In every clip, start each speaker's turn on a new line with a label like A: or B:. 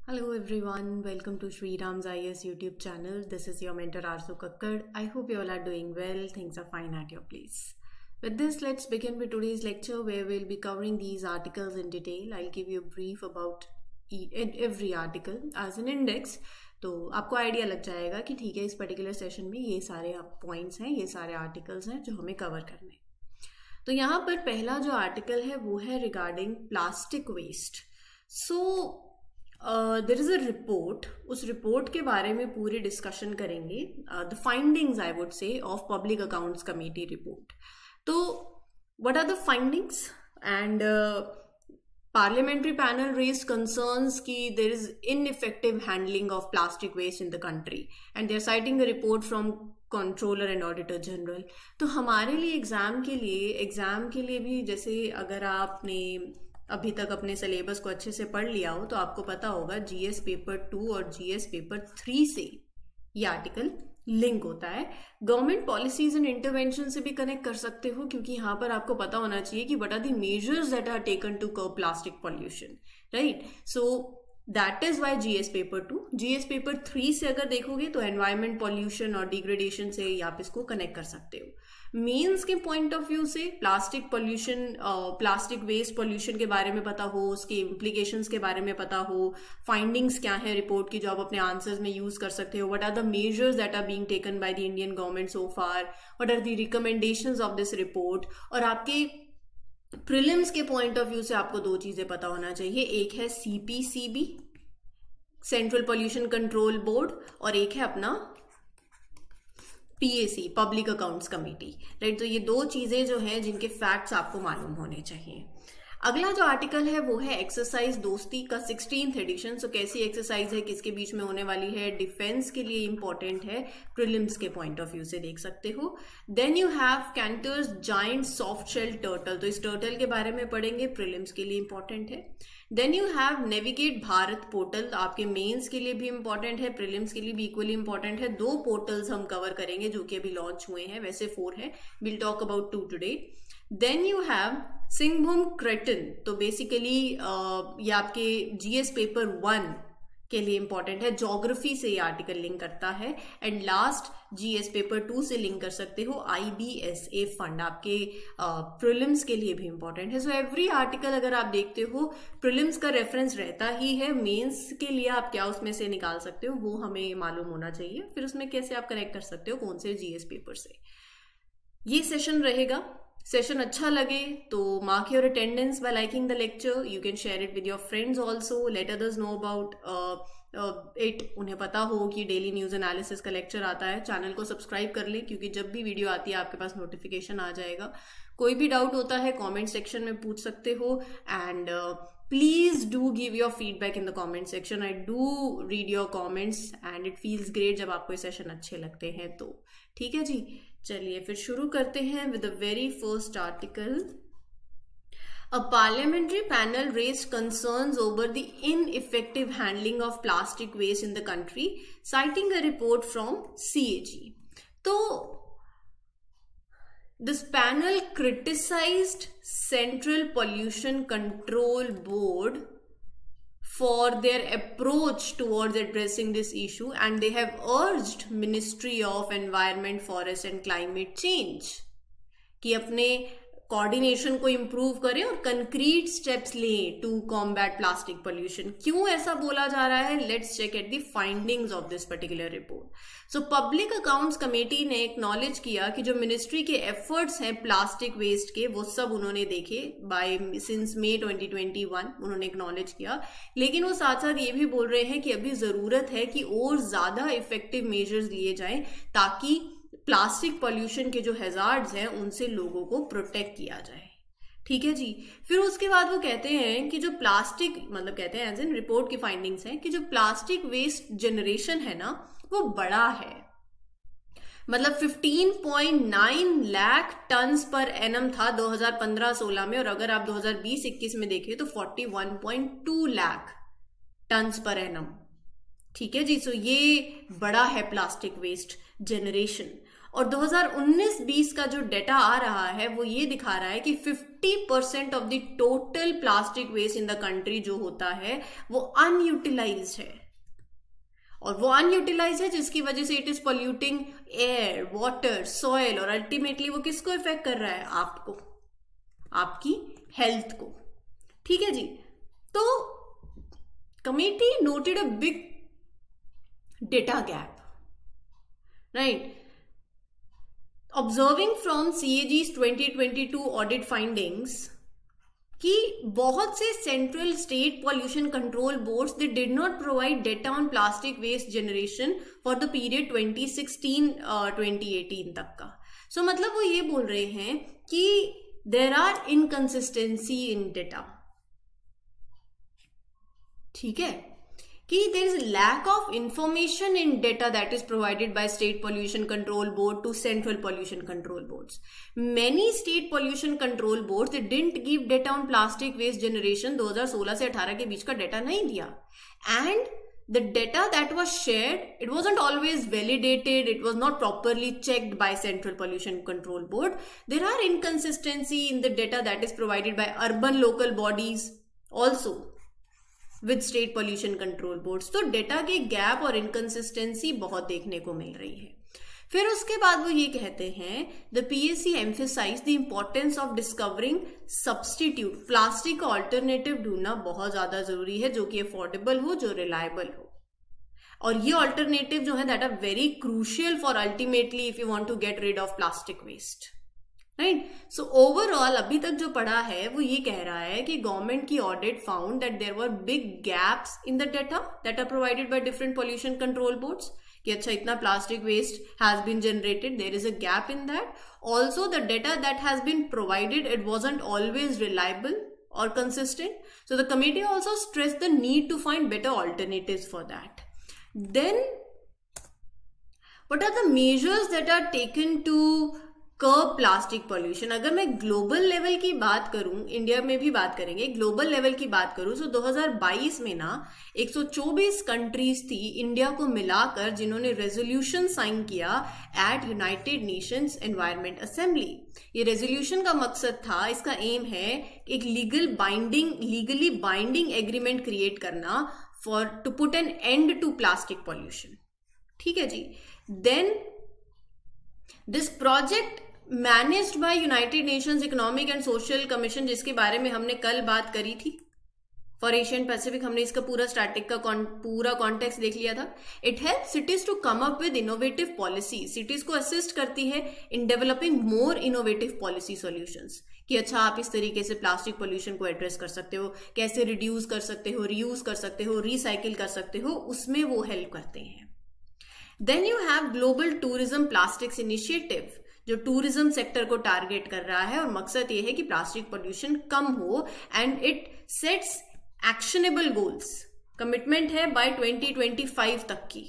A: Hello everyone, welcome to Sri Ram's IS YouTube channel. This is your mentor Arzu Kakkad. I hope you all are doing well. Things are fine at your place. With this, let's begin with today's lecture where we'll be covering these articles in detail. I'll give you a brief about every article as an index. तो आपको idea लग जाएगा कि ठीक है इस particular session में ये सारे पॉइंट्स हैं, ये सारे आर्टिकल्स हैं जो हमें कवर करने हैं. तो यहाँ पर पहला जो आर्टिकल है वो है regarding plastic waste. So there is a report. उस रिपोर्ट के बारे में पूरी डिस्कशन करेंगे. The findings I would say of public accounts committee report. तो what are the findings and parliamentary panel raised concerns कि there is ineffective handling of plastic waste in the country and they are citing a report from controller and auditor general. तो हमारे लिए exam के लिए भी जैसे अगर आपने अभी तक अपने सिलेबस को अच्छे से पढ़ लिया हो तो आपको पता होगा जीएस पेपर 2 और जीएस पेपर 3 से ये आर्टिकल लिंक होता है. गवर्नमेंट पॉलिसीज एंड इंटरवेंशन से भी कनेक्ट कर सकते हो क्योंकि यहाँ पर आपको पता होना चाहिए कि what are the measures that are taken to curb plastic pollution, right. So that is why GS paper 2. GS paper 3 से अगर देखोगे तो एनवायरमेंट पॉल्यूशन और डिग्रेडेशन से आप इसको कनेक्ट कर सकते हो. मेंस के पॉइंट ऑफ व्यू से plastic pollution, plastic waste pollution के बारे में पता हो, उसके इम्प्लीकेशंस के बारे में पता हो, फाइंडिंग्स क्या है रिपोर्ट की जो आप अपने आंसर्स में यूज कर सकते हो, what are the measures that are being taken by the Indian government so far, what are the recommendations of this report. और आपके प्रीलिम्स के पॉइंट ऑफ व्यू से आपको दो चीजें पता होना चाहिए. एक है CPCB, central pollution control board, और एक है अपना PAC, public accounts committee, right. तो ये दो चीजें जो हैं जिनके फैक्ट्स आपको मालूम होने चाहिए. अगला जो आर्टिकल है वो है एक्सरसाइज दोस्ती का 16th एडिशन. सो कैसी एक्सरसाइज है, किसके बीच में होने वाली है, डिफेंस के लिए इंपॉर्टेंट है, प्रीलिम्स के पॉइंट ऑफ व्यू से देख सकते हो. Then you have Cantor's giant soft shell turtle. तो इस टर्टल के बारे में पढ़ेंगे, प्रीलिम्स के लिए इंपॉर्टेंट है. Then you have navigate Bharat portal. आपके मेंस के लिए भी इंपॉर्टेंट है, प्रीलिम्स के लिए भी इक्वली इंपॉर्टेंट है. 2 पोर्टल्स हम कवर करेंगे जो कि अभी लॉन्च हुए हैं, वैसे 4 है. Will talk about 2 today. Then you have Singhbhum craton. तो बेसिकली ये आपके जीएस पेपर 1 के लिए इंपॉर्टेंट है. ज्योग्राफी से ये आर्टिकल लिंक करता है. एंड लास्ट जीएस पेपर 2 से लिंक कर सकते हो आईबीएसए फंड, आपके प्रीलिम्स के लिए भी इंपॉर्टेंट है. सो एवरी आर्टिकल अगर आप देखते हो प्रीलिम्स का रेफरेंस रहता ही है. मेंस के लिए आप क्या उसमें से निकाल सकते हो वो हमें मालूम होना चाहिए. फिर उसमें कैसे आप कनेक्ट कर सकते हो कौन से जीएस पेपर से. ये सेशन रहेगा. सेशन अच्छा लगे तो mark your attendance by liking the lecture. You can share it with your friends also. Let others know about it. उन्हें पता हो कि डेली न्यूज एनालिसिस का लेक्चर आता है. चैनल को सब्सक्राइब कर ले क्योंकि जब भी वीडियो आती है आपके पास नोटिफिकेशन आ जाएगा. कोई भी डाउट होता है कमेंट सेक्शन में पूछ सकते हो. And please do give your feedback in the comment section. I do read your comments and it feels great जब आपको ये सेशन अच्छे लगते हैं. तो ठीक है जी, चलिए फिर शुरू करते हैं with the very first article. A parliamentary panel raised concerns over the ineffective handling of plastic waste in the country, citing a report from CAG. So, this panel criticized Central Pollution Control Board for their approach towards addressing this issue, and they have urged Ministry of Environment, Forest and Climate Change कि अपने coordination को improve करें और concrete steps लें to combat plastic pollution. क्यों ऐसा बोला जा रहा है, let's check at the findings of this particular report. So public accounts committee ने एक्नॉलेज किया कि जो मिनिस्ट्री के एफर्ट्स हैं प्लास्टिक वेस्ट के वो सब उन्होंने देखे बाय सिंस May 2021 उन्होंने एक्नॉलेज किया. लेकिन वो साथ साथ ये भी बोल रहे हैं कि अभी जरूरत है कि और ज्यादा इफेक्टिव मेजर्स लिए जाएं ताकि प्लास्टिक पॉल्यूशन के जो हैजार्ड्स हैं उनसे लोगों को प्रोटेक्ट किया जाए. ठीक है जी. फिर उसके बाद वो कहते हैं कि जो प्लास्टिक, मतलब कहते हैं एज इन रिपोर्ट की फाइंडिंग्स हैं कि जो प्लास्टिक वेस्ट जनरेशन है ना वो बड़ा है. मतलब 15.9 लाख टन्स पर एनम था 2015-16 में, और अगर आप 2020-21 में देखें तो 41.2 लाख टन्स पर एनम. ठीक है जी. सो ये बड़ा है प्लास्टिक वेस्ट जनरेशन. और 2019-20 का जो डेटा आ रहा है वो ये दिखा रहा है कि 50% of the total plastic waste in the country जो होता है वो अनयूटिलाइज्ड है, और वो अनयूटिलाइज है जिसकी वजह से it is polluting air, water, soil, और अल्टीमेटली वो किसको इफेक्ट कर रहा है? आपको, आपकी हेल्थ को। ठीक है जी। तो committee noted a big data gap, right? Observing from CAG's 2022 audit findings कि बहुत से central state pollution control boards they did not provide data on plastic waste generation for the period 2016-2018 तक का। सो मतलब वो ये बोल रहे हैं कि there are inconsistency in data. ठीक है, कि there is lack of information in data that is provided by state pollution control board to central pollution control boards. Many state pollution control boards they didn't give data on plastic waste generation। 2016 से 18 के बीच का data नहीं दिया, and the data that was shared, it wasn't always validated, it was not properly checked by central pollution control board. There are inconsistency in the data that is provided by urban local bodies also with state pollution control boards. तो data के gap और inconsistency बहुत देखने को मिल रही है। फिर उसके बाद वो ये कहते हैं the PSC emphasize the importance of discovering substitute. Plastic का ऑल्टरनेटिव ढूंढना बहुत ज्यादा जरूरी है जो कि अफोर्डेबल हो, जो रिलायबल हो, और ये ऑल्टरनेटिव जो है that are very crucial for ultimately if you want to get rid of plastic waste, right? So overall अभी तक जो पढ़ा है वो ये कह रहा है कि गवर्नमेंट की audit found that there were big gaps in the data that are provided by different pollution control boards, कि अच्छा इतना plastic waste has been generated, there is a gap in that. Also the data that has been provided it wasn't always reliable or consistent. So the committee also stressed the need to find better alternatives for that. Then what are the measures that are taken to curb plastic pollution? अगर मैं global level की बात करूं, India में भी बात करेंगे, global level की बात करूं, तो 2022 में ना 124 कंट्रीज थी इंडिया को मिलाकर जिन्होंने रेजोल्यूशन साइन किया at United Nations environment assembly. ये रेजोल्यूशन का मकसद था, इसका एम है एक लीगली बाइंडिंग एग्रीमेंट क्रिएट करना for to put an end to plastic pollution. ठीक है जी। Then this project managed by United Nations economic and social commission, जिसके बारे में हमने कल बात करी थी, फॉर एशियन पैसिफिक, हमने इसका पूरा स्टैटिक का पूरा कॉन्टेक्स्ट देख लिया था। It help cities to come up with innovative policy. Cities को असिस्ट करती है in developing more innovative policy solutions, कि अच्छा आप इस तरीके से प्लास्टिक पोल्यूशन को एड्रेस कर सकते हो, कैसे रिड्यूस कर सकते हो, रीयूज कर सकते हो, रिसाइकिल कर सकते हो, उसमें वो हेल्प करते हैं। Then you have global tourism plastics initiative, जो टूरिज्म सेक्टर को टारगेट कर रहा है और मकसद ये है कि प्लास्टिक पोल्यूशन कम हो, and it sets actionable goals. Commitment है बाय 2025 तक की।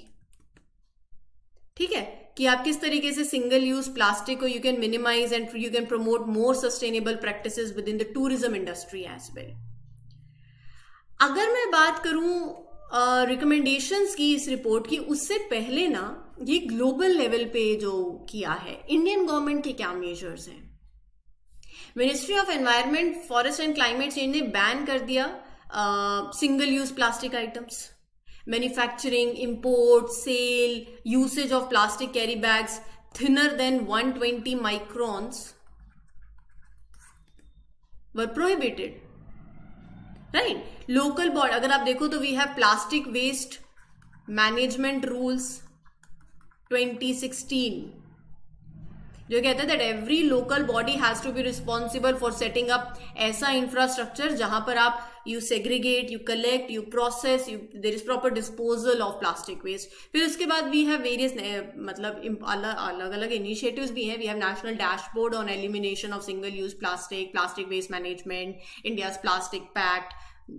A: ठीक है, कि आप किस तरीके से सिंगल यूज प्लास्टिक को you can minimise and you can promote more sustainable practices within the tourism industry as well. अगर मैं बात करूं रिकमेंडेशंस की इस रिपोर्ट की, उससे पहले ना ये ग्लोबल लेवल पे जो किया है इंडियन गवर्नमेंट के क्या मेजर्स हैं। Ministry of environment, forest and climate change ने बैन कर दिया single use plastic items. Manufacturing, import, sale, usage of plastic carry bags thinner than 120 microns were prohibited, right? Local body, अगर आप देखो तो we have plastic waste management rules 2016, जो कहते हैं that every local body has to be responsible for setting up ऐसा infrastructure जहां पर आप you segregate, you collect, you process, there is proper disposal of plastic waste. फिर उसके बाद वी हैव वेरियस मतलब अलग अलग इनिशिएटिव्स भी हैं। We have national dashboard on elimination of single use plastic, plastic waste management, India's plastic pact,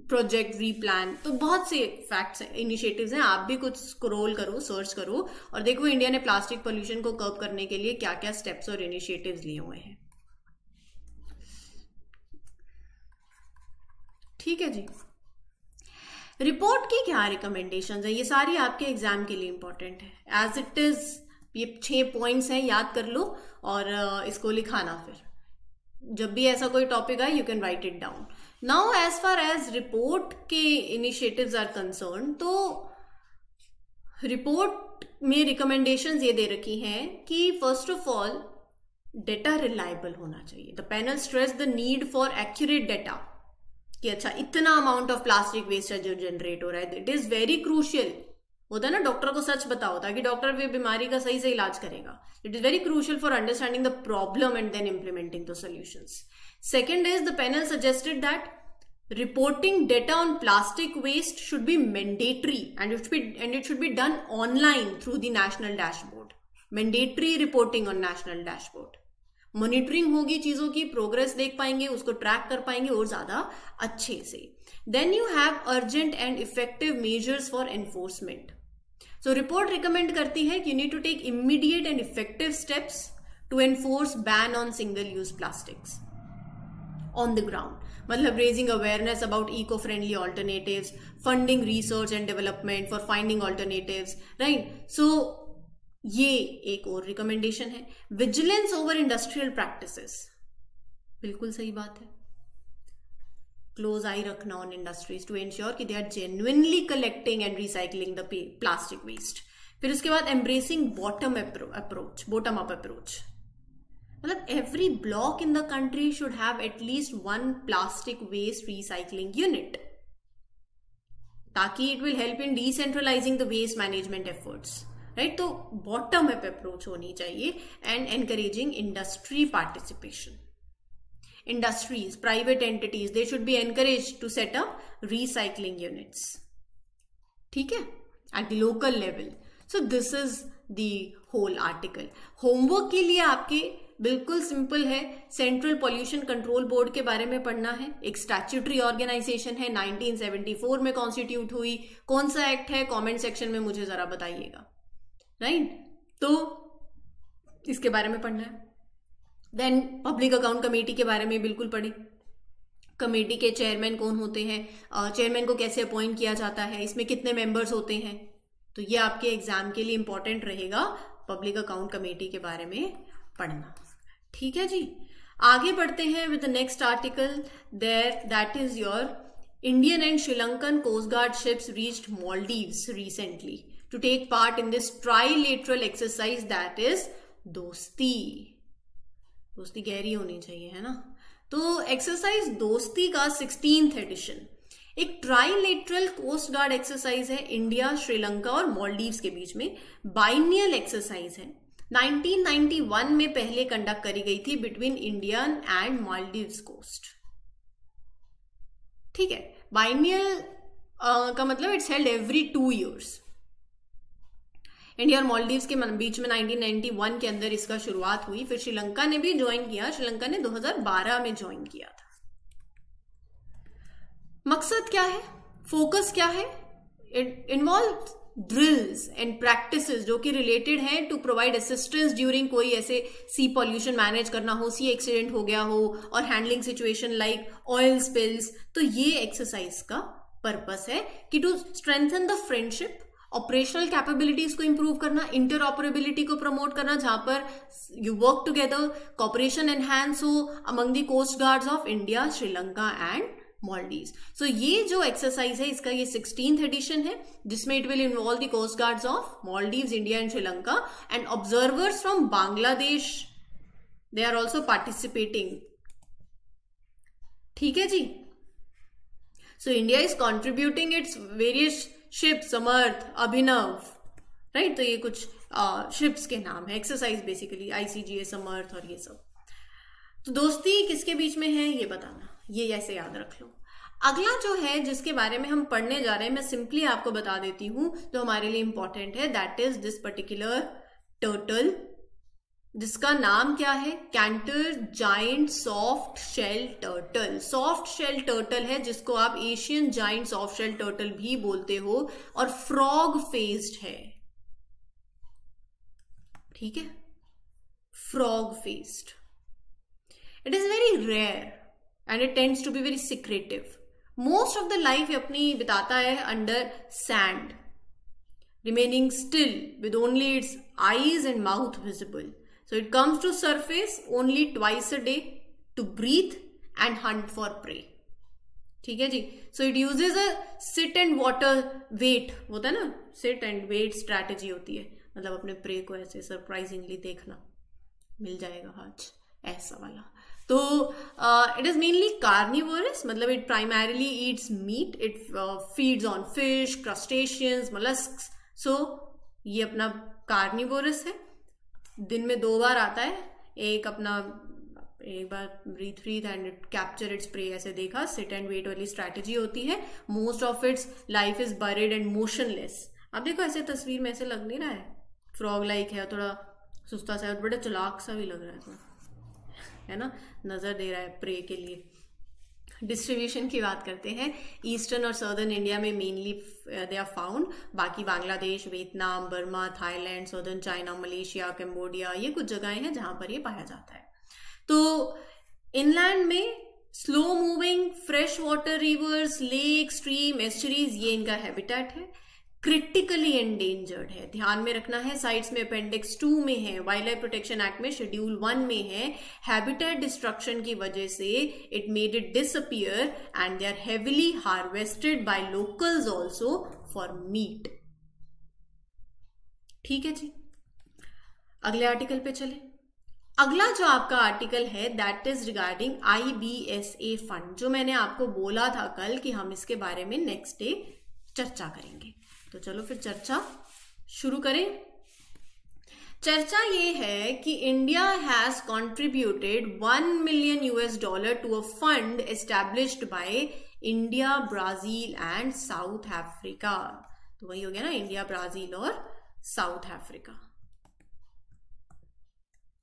A: project replan. तो बहुत से फैक्ट्स इनिशिएटिव्स हैं, आप भी कुछ स्क्रॉल करो, सर्च करो और देखो इंडिया ने प्लास्टिक पोल्यूशन को कर्ब करने के लिए क्या क्या स्टेप्स और इनिशिएटिव्स लिए हुए हैं। ठीक है जी। रिपोर्ट की क्या रिकमेंडेशंस है, ये सारी आपके एग्जाम के लिए इंपॉर्टेंट है। एज इट इज ये 6 पॉइंट्स हैं, याद कर लो और इसको लिखाना। फिर जब भी ऐसा कोई टॉपिक आए you can write it down. Now as far as report के इनिशिएटिव्स आर कंसर्न, तो रिपोर्ट में रिकमेंडेशंस ये दे रखी हैं कि first of all data reliable होना चाहिए। The panel stress the need for accurate data कि अच्छा इतना अमाउंट ऑफ प्लास्टिक वेस्ट है जो जनरेट हो रहा है, इट इज वेरी क्रूशियल। होता है ना, डॉक्टर को सच बताओ ताकि डॉक्टर भी बीमारी का सही से इलाज करेगा। It is very crucial for understanding the problem and then implementing the solutions. Second is the panel suggested that reporting data on plastic waste should be mandatory and it should be done online through the national dashboard. Mandatory reporting on national dashboard. Monitoring होगी, चीजों की progress देख पाएंगे, उसको track कर पाएंगे और ज्यादा अच्छे से। Then you have urgent and effective measures for enforcement. So report recommend करती है कि you need to take immediate and effective steps to enforce ban on single use plastics on the ground. मतलब raising awareness about eco friendly alternatives, funding research and development for finding alternatives, right. So ये एक और recommendation है। Vigilance over industrial practices, बिल्कुल सही बात है। Close आई रखना ऑन इंडस्ट्रीज टू एंश्योर कि they are genuinely collecting and recycling the plastic waste. फिर उसके बाद एम्ब्रेसिंग बॉटम अप अप्रोच। मतलब every block in the country should have at least one plastic waste recycling unit, ताकि it will help in decentralizing the waste management efforts, right? तो bottom up approach होनी चाहिए and encouraging industry participation. Industries, private entities, they should be encouraged to set up recycling units, ठीक है, at the local level. So this is the whole article. Homework के लिए आपके बिल्कुल simple है, central pollution control board के बारे में पढ़ना है। एक स्टैट्यूटरी ऑर्गेनाइजेशन है, 1974 में कॉन्स्टिट्यूट हुई। कौन सा एक्ट है, कमेंट सेक्शन में मुझे जरा बताइएगा, राइट। तो इसके बारे में पढ़ना है। देन पब्लिक अकाउंट कमेटी के बारे में बिल्कुल पढ़े। कमेटी के चेयरमैन कौन होते हैं, चेयरमैन को कैसे अपॉइंट किया जाता है, इसमें कितने मेंबर्स होते हैं। तो ये आपके एग्जाम के लिए इंपॉर्टेंट रहेगा, पब्लिक अकाउंट कमेटी के बारे में पढ़ना, ठीक है जी। आगे बढ़ते हैं with the next article there, that is your Indian and Sri Lankan coast guard ships reached Maldives recently to take part in this trilateral exercise that is Dosti. दोस्ती गहरी होनी चाहिए, है ना। तो एक्सरसाइज दोस्ती का 16th एडिशन एक ट्राइलेटरल कोस्ट गार्ड एक्सरसाइज है, इंडिया, श्रीलंका और मालदीव्स के बीच में। बाइनियल एक्सरसाइज है, 1991 में पहले कंडक्ट करी गई थी between Indian and Maldives coast, ठीक है। बाइनियल का मतलब it's held every 2 years। India और मालदीव्स के बीच में 1991 के अंदर इसका शुरुआत हुई। फिर श्रीलंका ने भी ज्वाइन किया, श्रीलंका ने 2012 में ज्वाइन किया था। मकसद क्या है, फोकस क्या है, it involve drills and practices जो कि रिलेटेड हैं टू प्रोवाइड असिस्टेंस ड्यूरिंग कोई ऐसे सी पॉल्यूशन मैनेज करना हो, सी एक्सीडेंट हो गया हो, और handling situation like oil spills. तो ये एक्सरसाइज का पर्पस है कि to strengthen the friendship, operational capabilities को इंप्रूव करना, इंटर ऑपरेबिलिटी को प्रमोट करना, जहां पर you work together, cooperation enhance हो among the coast guards of India, Sri Lanka and Maldives. So ये जो एक्सरसाइज है इसका ये 16th एडिशन है, जिसमें it will involve the coast guards of Maldives, India and Sri Lanka, and observers from Bangladesh, they are also participating, ठीक है जी। So India is contributing its various ships, Samarth, Abhinav, right. तो ये कुछ शिप्स के नाम है, एक्सरसाइज बेसिकली ICGA, समर्थ और ये सब। तो दोस्ती किसके बीच में है ये बताना, ये ऐसे याद रख लो। अगला जो है जिसके बारे में हम पढ़ने जा रहे हैं, मैं सिंपली आपको बता देती हूं जो हमारे लिए इंपॉर्टेंट है, that is this particular turtle, जिसका नाम क्या है, Cantor giant soft shell turtle. Soft shell turtle है जिसको आप Asian giant soft shell turtle भी बोलते हो, और फ्रॉग फेस्ड है, ठीक है, frog faced. It is very rare and it tends to be very secretive. Most of the life ये अपनी बिताता है under sand. remaining still with only its eyes and mouth visible. So it comes to surface only twice a day to breathe and hunt for prey. ठीक है जी. So it uses a sit and water wait, होता है ना, sit and wait strategy होती है, मतलब अपने prey को ऐसे surprisingly देखना, मिल जाएगा आज, ऐसा वाला. तो it is mainly carnivorous, मतलब it primarily eats meat, it feeds on fish, crustaceans, mollusks. So ये अपना carnivorous है, दिन में 2 बार आता है, एक बार breathe and capture its prey, ऐसे देखा, सिट एंड वेट वाली स्ट्रैटेजी होती है. Most of its life is buried and motionless. अब देखो ऐसे तस्वीर में ऐसे लग नहीं रहा है, फ्रॉग लाइक है, थोड़ा सुस्ता सा, बड़ा चालाक सा भी लग रहा है थोड़ा, है ना, नजर दे रहा है प्रे के लिए. डिस्ट्रीब्यूशन की बात करते हैं. ईस्टर्न और सर्दर्न इंडिया में मेनली दे आर फाउंड. बाकी Bangladesh, Vietnam, Burma, Thailand, southern China, Malaysia, Cambodia, ये कुछ जगहें हैं जहां पर ये पाया जाता है. तो इनलैंड में slow moving fresh water reverse, lake, stream, estuaries, ये इनका हैबिटेट है. क्रिटिकली एंडेंजर्ड है, ध्यान में रखना है. साइट्स में अपेंडिक्स 2 में है, वाइल्ड लाइफ प्रोटेक्शन एक्ट में शेड्यूल 1 में है. हैबिटेट डिस्ट्रक्शन की वजह से it made it disappear and they are heavily harvested by locals also for meat. ठीक है जी, अगले आर्टिकल पे चले. अगला जो आपका आर्टिकल है that is regarding IBSA fund, जो मैंने आपको बोला था कल कि हम इसके बारे में नेक्स्ट डे चर्चा करेंगे. तो चलो फिर चर्चा शुरू करें. चर्चा ये है कि India has contributed $1 million to a fund established by India, Brazil and South Africa. तो वही हो गया ना, इंडिया, ब्राजील और साउथ अफ्रीका.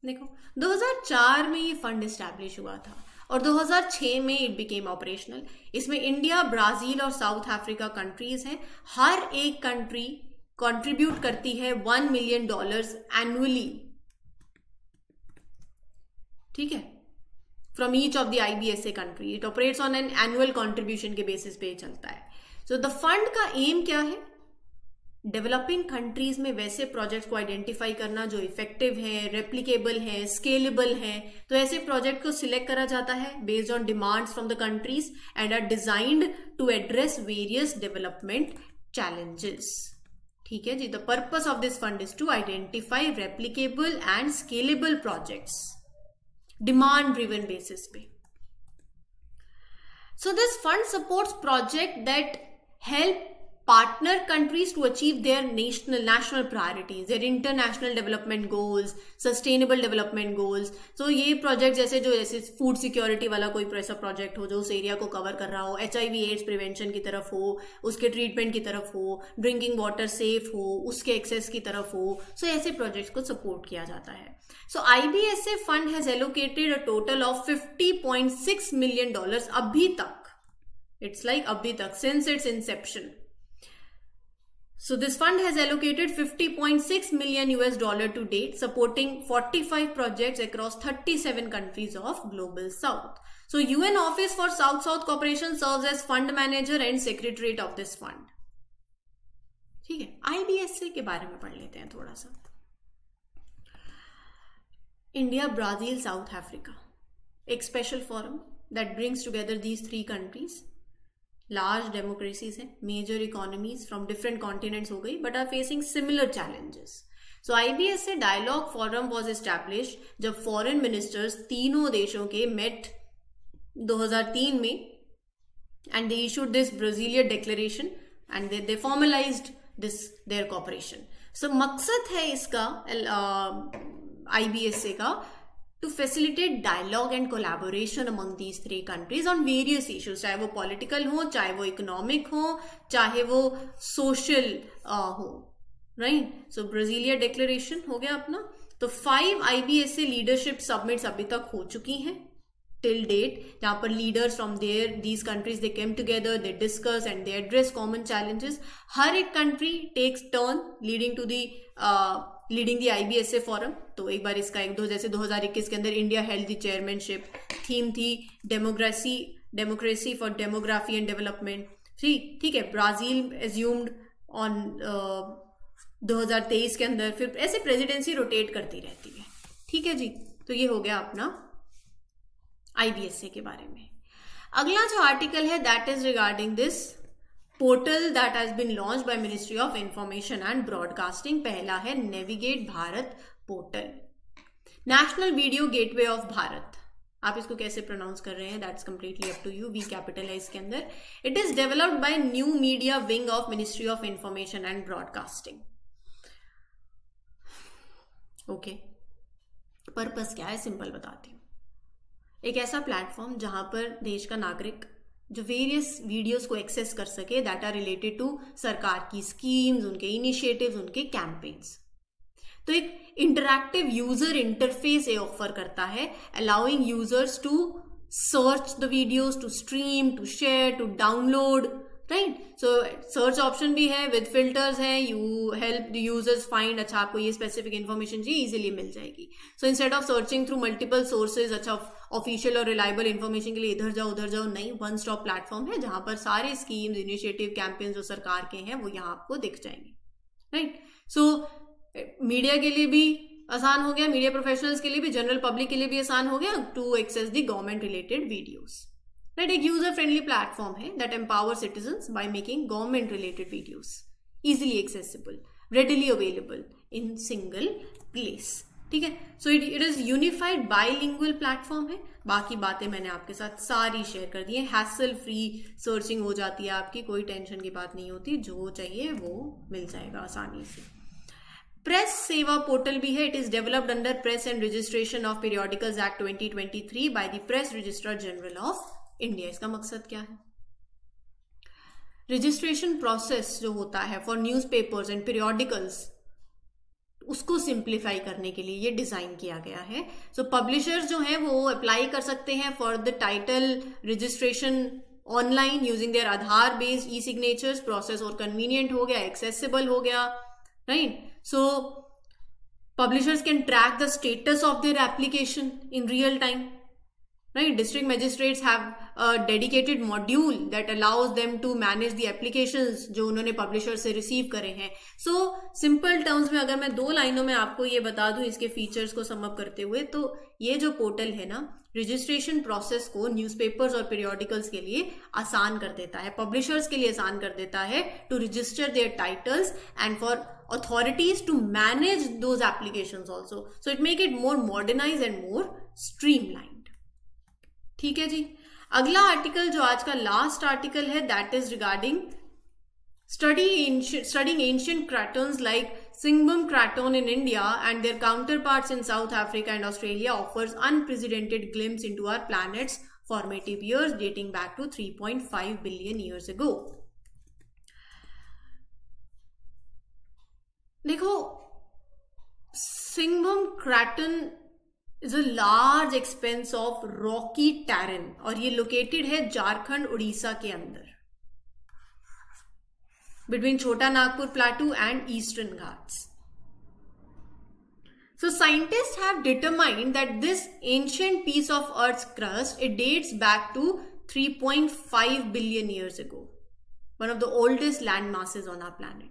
A: देखो 2004 में ये फंड एस्टैब्लिश हुआ था और 2006 में इट बिकेम ऑपरेशनल. इसमें इंडिया, ब्राजील और साउथ अफ्रीका कंट्रीज हैं. हर एक कंट्री कंट्रीब्यूट करती है $1 million एनुअली. ठीक है, from each of the IBSA country. It operates on an annual contribution के बेसिस पे चलता है. सो द फंड का एम क्या है? डेवलपिंग कंट्रीज में वैसे प्रोजेक्ट्स को आइडेंटिफाई करना जो इफेक्टिव है, रेप्लिकेबल है, स्केलेबल है. तो ऐसे प्रोजेक्ट को सिलेक्ट करा जाता है based on demands from the countries and are designed to address various development challenges. ठीक है जी. The purpose of this fund is to identify replicable and scalable projects demand driven basis पे. So this fund supports project that help partner countries to achieve their national priorities, their international development goals, sustainable development goals. So ये project जैसे food security वाला कोई ऐसा project हो जो उस area को कवर कर रहा हो, HIV एड्स प्रिवेंशन की तरफ हो, उसके ट्रीटमेंट की तरफ हो, ड्रिंकिंग वाटर सेफ हो, उसके एक्सेस की तरफ हो. सो ऐसे प्रोजेक्ट्स को सपोर्ट किया जाता है. सो IBSA fund has allocated a total of $50.6 million अभी तक. इट्स लाइक अभी तक, since its inception. So this fund has allocated $50.6 million to date, supporting 45 projects across 37 countries of Global South. So UN Office for South-South Cooperation serves as fund manager and secretariat of this fund. ठीक है, IBSA के बारे में पढ़ लेते हैं थोड़ा सा. इंडिया, ब्राजील, साउथ अफ्रीका, एक special forum that brings together these 3 countries. Large democracies हैं, major economies from different continents हो गई, but are facing similar challenges. So IBSA dialogue forum was establish जब फॉरेन मिनिस्टर्स तीनों देशों के met 2003 में and they issued this Brazilian declaration and they formalized this their cooperation. So मकसद है इसका IBSA का to facilitate dialogue and collaboration among these 3 countries on various issues, चाहे वो political हो, चाहे वो economic हो, चाहे वो social हो, right? So Brasilia Declaration हो गया अपना. तो 5 IBSA leadership summits अभी तक हो चुकी हैं till date, जहाँ पर leaders from these countries they came together, they discuss and they address common challenges. हर एक country takes turn leading the IBSA forum. तो एक बार इसका जैसे 2021 के अंदर India held the chairmanship. Theme थी democracy for demography and development. ठीक है. ब्राजील एज्यूम्ड ऑन 2023 के अंदर, फिर ऐसे प्रेसिडेंसी रोटेट करती रहती है। ठीक है जी, तो ये हो गया अपना IBSA के बारे में। अगला जो आर्टिकल है that is regarding this portal that has been launched by ministry of information and broadcasting. पहला है navigate Bharat portal, national video gateway of Bharat. आप इसको कैसे प्रोनाउंस कर रहे हैं that's completely up to you, V capital है इसके अंदर। It is developed by new media wing of ministry of information and broadcasting. Okay, purpose क्या है सिंपल बताती हूँ। एक ऐसा प्लेटफॉर्म जहां पर देश का नागरिक जो वेरियस वीडियोस को एक्सेस कर सके दैट आर रिलेटेड टू सरकार की स्कीम्स, उनके इनिशिएटिव्स, उनके कैंपेन्स। तो एक इंटरैक्टिव यूजर इंटरफेस ये ऑफर करता है, allowing users to search the videos, to stream, to share, to download, right. So search option भी है विद फिल्टर्स है, you help the users find, अच्छा आपको ये स्पेसिफिक इन्फॉर्मेशन चाहिए, इजीली मिल जाएगी। So instead of searching through multiple sources, अच्छा ऑफिशियल और रिलायबल इन्फॉर्मेशन के लिए इधर जाओ उधर जाओ, नहीं, वन स्टॉप प्लेटफॉर्म है जहां पर सारे स्कीम्स, इनिशिएटिव, कैंपेन जो सरकार के हैं वो यहाँ आपको दिख जाएंगे, राइट। सो मीडिया के लिए भी आसान हो गया, मीडिया प्रोफेशनल्स के लिए भी, जनरल पब्लिक के लिए भी आसान हो गया to access the government related videos, right. एक यूजर फ्रेंडली प्लेटफॉर्म है that empower citizens by making government related videos easily accessible, readily available in single place. ठीक है, so it is unified bilingual platform है। बाकी बातें मैंने आपके साथ सारी शेयर कर दी है, हैसल फ्री सर्चिंग हो जाती है आपकी, कोई टेंशन की बात नहीं होती, जो चाहिए वो मिल जाएगा आसानी से। प्रेस सेवा पोर्टल भी है, it is developed under press and registration of periodicals act 2023 by the press registrar general of India. इसका मकसद क्या है? रजिस्ट्रेशन प्रोसेस जो होता है फॉर न्यूज़पेपर्स एंड पीरियोडिकल्स, उसको सिंप्लीफाई करने के लिए ये डिजाइन किया गया है। सो पब्लिशर्स जो हैं वो अप्लाई कर सकते हैं for the title registration online using their Aadhaar based E signatures. Process और कन्वीनियंट हो गया, एक्सेसिबल हो गया, right. So publishers can track the status of their application in real time, right? District magistrates have a dedicated module that allows them to manage the applications जो उन्होंने publisher से receive करे हैं। So simple terms में अगर मैं 2 लाइनों में आपको ये बता दूं इसके फीचर्स को सम अप करते हुए, तो ये जो पोर्टल है ना, रजिस्ट्रेशन प्रोसेस को न्यूज़पेपर्स और पीरियोडिकल्स के लिए आसान कर देता है, पब्लिशर्स के लिए आसान कर देता है to register their titles and for authorities to manage those applications also. So it make it more modernized and more streamlined. ठीक है जी। अगला आर्टिकल जो आज का लास्ट आर्टिकल है that is regarding studying ancient cratons like Singhbum Craton in India and their counterparts in South Africa and Australia offers unprecedented glimpse into our planet's formative years dating back to 3.5 billion years ago. देखो, Singhbhum craton is a large expanse of rocky terrain और ये located है झारखंड उड़ीसा के अंदर, between छोटा Nagpur प्लेटू and eastern Ghats. So scientists have determined that this ancient piece of Earth's crust, it dates back to 3.5 billion years ago, one of the oldest land masses on our planet.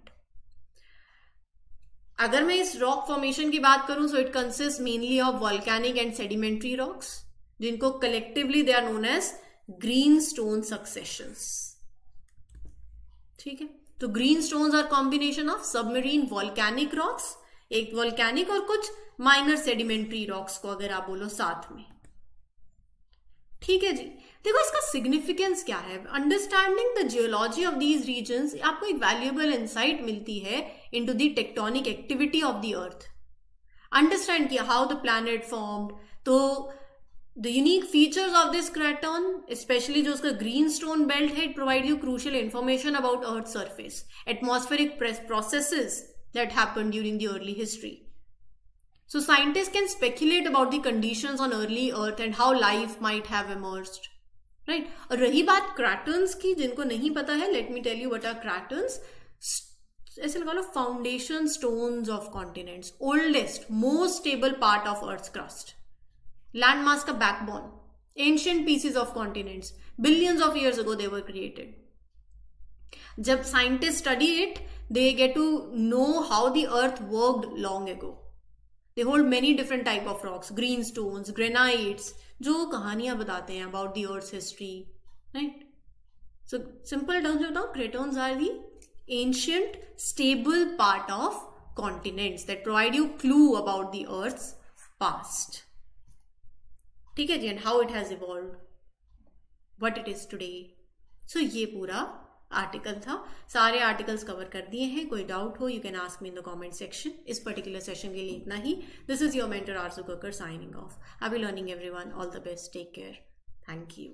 A: अगर मैं इस rock formation की बात करूं, so it consist mainly of volcanic and sedimentary rocks, जिनको collectively they are known as green stone successions. ठीक है, तो green stones are combination of submarine volcanic rocks, एक वॉल्केनिक और कुछ माइनर सेडिमेंट्री रॉक्स को अगर आप बोलो साथ में। ठीक है जी, देखो इसका सिग्निफिकेंस क्या है। Understanding the geology of these regions, आपको एक वैल्यूएबल इंसाइट मिलती है into the tectonic activity of the earth. Understand किया हाउ द प्लैनेट फॉर्म्ड, तो the unique features of this craton, specially जो उसका ग्रीन स्टोन बेल्ट है, it provide you crucial information about earth surface, atmospheric processes that happened during the early history. So scientists can speculate about the conditions on early Earth and how life might have emerged, right? और रही बात क्रैटन्स की, जिनको नहीं पता है, let me tell you what are cratons. ऐसे लगा लो foundation stones of continents, oldest most stable part of earth's crust, land mass का backbone, ancient pieces of continents, billions of years ago they were created. जब scientist study it, they get to know how the earth worked long ago. They hold many different type of rocks, green stones, granites, जो कहानियां बताते हैं about the earth's history, right? So simple terms में बताओ, cratons are the ancient stable part of continents that provide you clue about the earth's past. ठीक है जी, and how it has evolved, what it is today. So ये पूरा article था, सारे articles cover कर दिए हैं. कोई डाउट हो, you can ask me in the comment section. इस पर्टिकुलर सेशन के लिए इतना ही. This is your mentor Aarzoo Kakkar signing off. Happy learning everyone, all the best, take care, thank you.